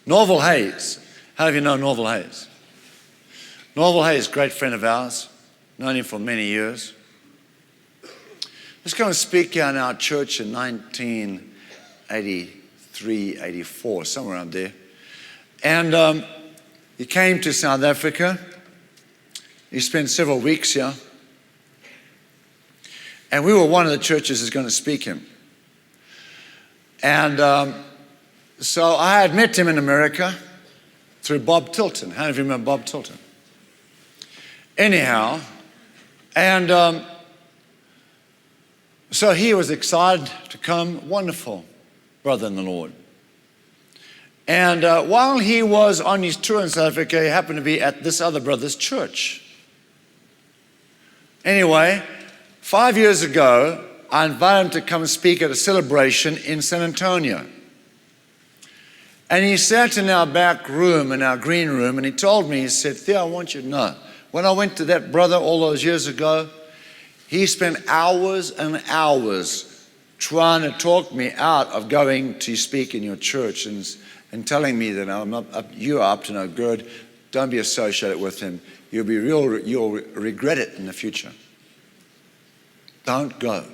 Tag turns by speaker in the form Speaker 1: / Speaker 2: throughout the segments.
Speaker 1: Norval Hayes. How do you know Norval Hayes? Norval Hayes, great friend of ours. Known him for many years. He's going to speak here in our church in 1983, 84, somewhere around there. And he came to South Africa. He spent several weeks here. And we were one of the churches who's going to speak him. And so I had met him in America through Bob Tilton. How many of you remember Bob Tilton? Anyhow, and so he was excited to come. Wonderful brother in the Lord. And while he was on his tour in South Africa, he happened to be at this other brother's church. Anyway, 5 years ago, I invited him to come and speak at a celebration in San Antonio. And he sat in our back room, in our green room, and he told me, he said, Theo, I want you to know, when I went to that brother all those years ago, he spent hours and hours trying to talk me out of going to speak in your church and telling me that you are up to no good. Don't be associated with him. You'll regret it in the future. Don't go.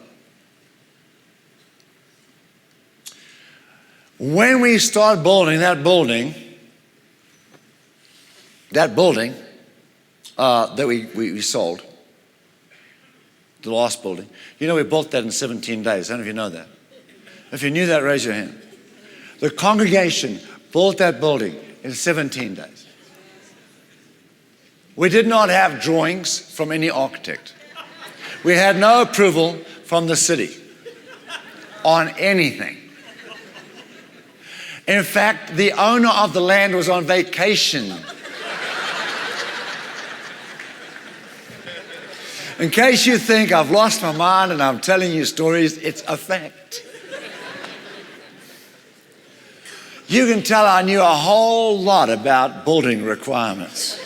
Speaker 1: When we started building that building that we sold, the last building, you know, we built that in 17 days. How many of you know that? If you knew that, raise your hand. The congregation built that building in 17 days. We did not have drawings from any architect. We had no approval from the city on anything. In fact, the owner of the land was on vacation. In case you think I've lost my mind and I'm telling you stories, it's a fact. You can tell I knew a whole lot about building requirements.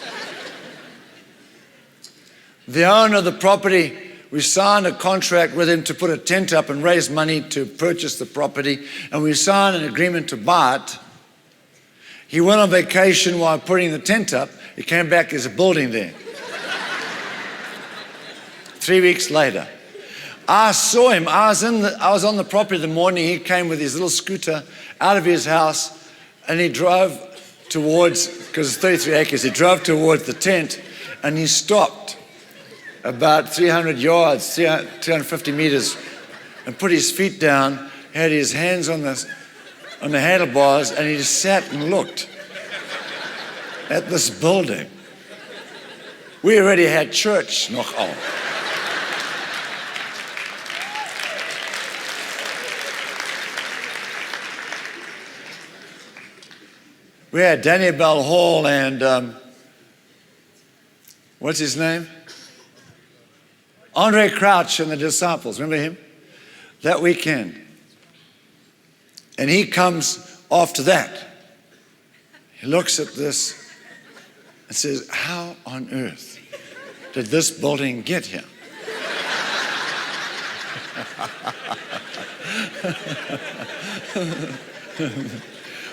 Speaker 1: The owner of the property, we signed a contract with him to put a tent up and raise money to purchase the property, and we signed an agreement to buy it. He went on vacation while putting the tent up. He came back, there's a building there. 3 weeks later, I saw him. I was on the property the morning. He came with his little scooter out of his house, and he drove towards, because it's 33 acres, he drove towards the tent, and he stopped about 300 yards, 250 meters, and put his feet down, had his hands on the handlebars, and he just sat and looked at this building. We already had church, nochal. We had Danny Bell Hall and, what's his name? Andre Crouch and the disciples, remember him? That weekend. And he comes after that. He looks at this and says, how on earth did this building get here?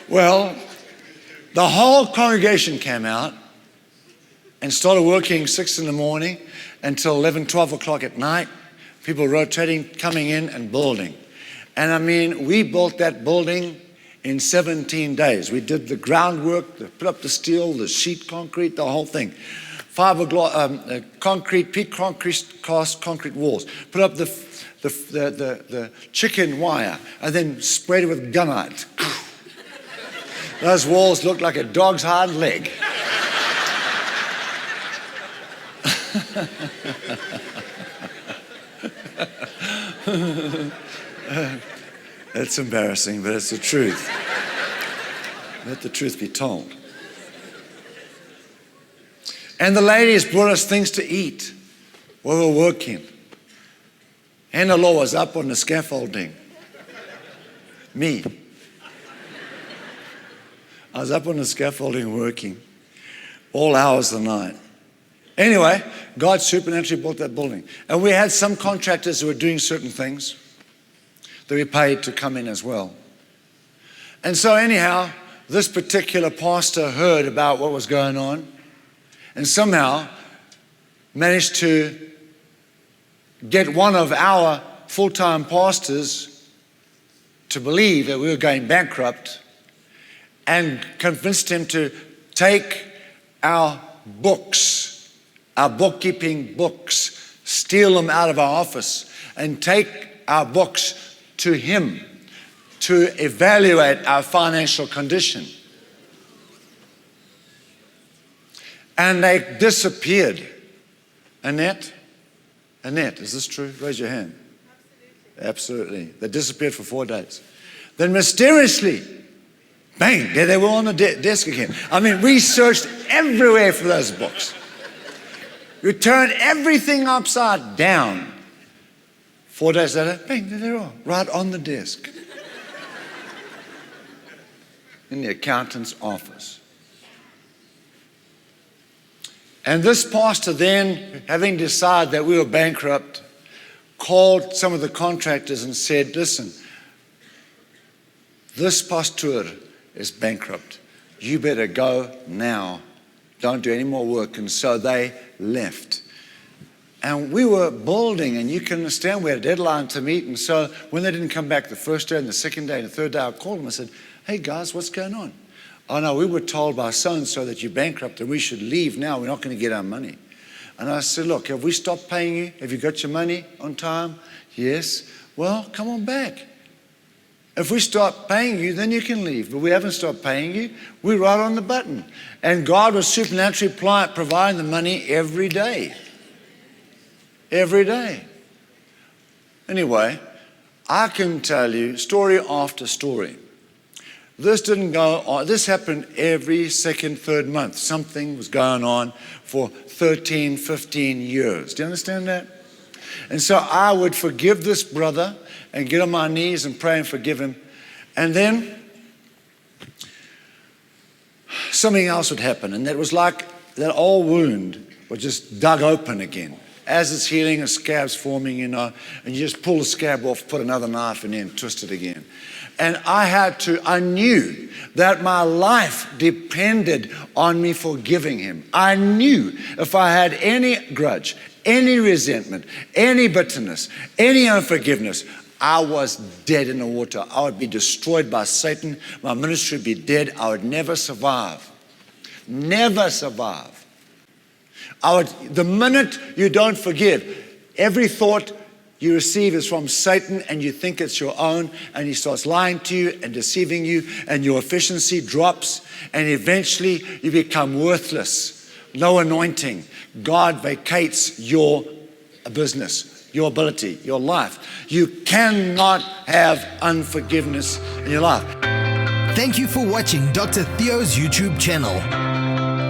Speaker 1: Well, the whole congregation came out and started working 6 in the morning until 11, 12 o'clock at night. People rotating, coming in and building. And I mean, we built that building in 17 days. We did the groundwork, put up the steel, the sheet concrete, the whole thing. Concrete, peat concrete, cast concrete walls. Put up the chicken wire and then sprayed it with gunite. Those walls looked like a dog's hind leg. That's embarrassing, but it's the truth. Let the truth be told. And the ladies brought us things to eat while we were working. Hannah Law was up on the scaffolding. Me. I was up on the scaffolding working all hours of the night. Anyway, God supernaturally built that building. And we had some contractors who were doing certain things that we paid to come in as well. And so anyhow, this particular pastor heard about what was going on and somehow managed to get one of our full-time pastors to believe that we were going bankrupt and convinced him to take our books, our bookkeeping books, steal them out of our office and take our books to him to evaluate our financial condition. And they disappeared. Annette, is this true? Raise your hand. Absolutely. They disappeared for 4 days. Then mysteriously, bang, there they were on the desk again. I mean, we searched everywhere for those books. We turned everything upside down. 4 days later, bang, there they are, right on the desk. In the accountant's office. And this pastor then, having decided that we were bankrupt, called some of the contractors and said, listen, this pastor is bankrupt. You better go now. Don't do any more work. And so they left. And we were building, and you can understand we had a deadline to meet. And so when they didn't come back the first day and the second day and the third day, I called them. I said, hey guys, what's going on? Oh no, we were told by so-and-so that you're bankrupt and we should leave now. We're not going to get our money. And I said, look, have we stopped paying you? Have you got your money on time? Yes. Well, come on back. If we start paying you, then you can leave. But we haven't stopped paying you. We're right on the button. And God was supernaturally providing the money every day. Every day. Anyway, I can tell you story after story. This didn't go on. This happened every second, third month. Something was going on for 13, 15 years. Do you understand that? And so I would forgive this brother and get on my knees and pray and forgive him. And then something else would happen. And that was like that old wound was just dug open again. As it's healing, a scab's forming, and you just pull the scab off, put another knife in there and twist it again. And I knew that my life depended on me forgiving him. I knew if I had any grudge, any resentment, any bitterness, any unforgiveness, I was dead in the water. I would be destroyed by Satan. My ministry would be dead. I would never survive. Never survive. The minute you don't forgive, every thought you receive is from Satan and you think it's your own, and he starts lying to you and deceiving you, and your efficiency drops, and eventually you become worthless. No anointing. God vacates your business, your ability, your life. You cannot have unforgiveness in your life.
Speaker 2: Thank you for watching Dr. Theo's YouTube channel.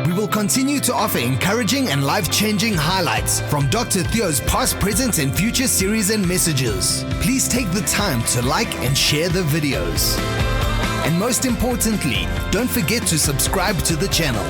Speaker 2: We will continue to offer encouraging and life-changing highlights from Dr. Theo's past, present, and future series and messages. Please take the time to like and share the videos. And most importantly, don't forget to subscribe to the channel.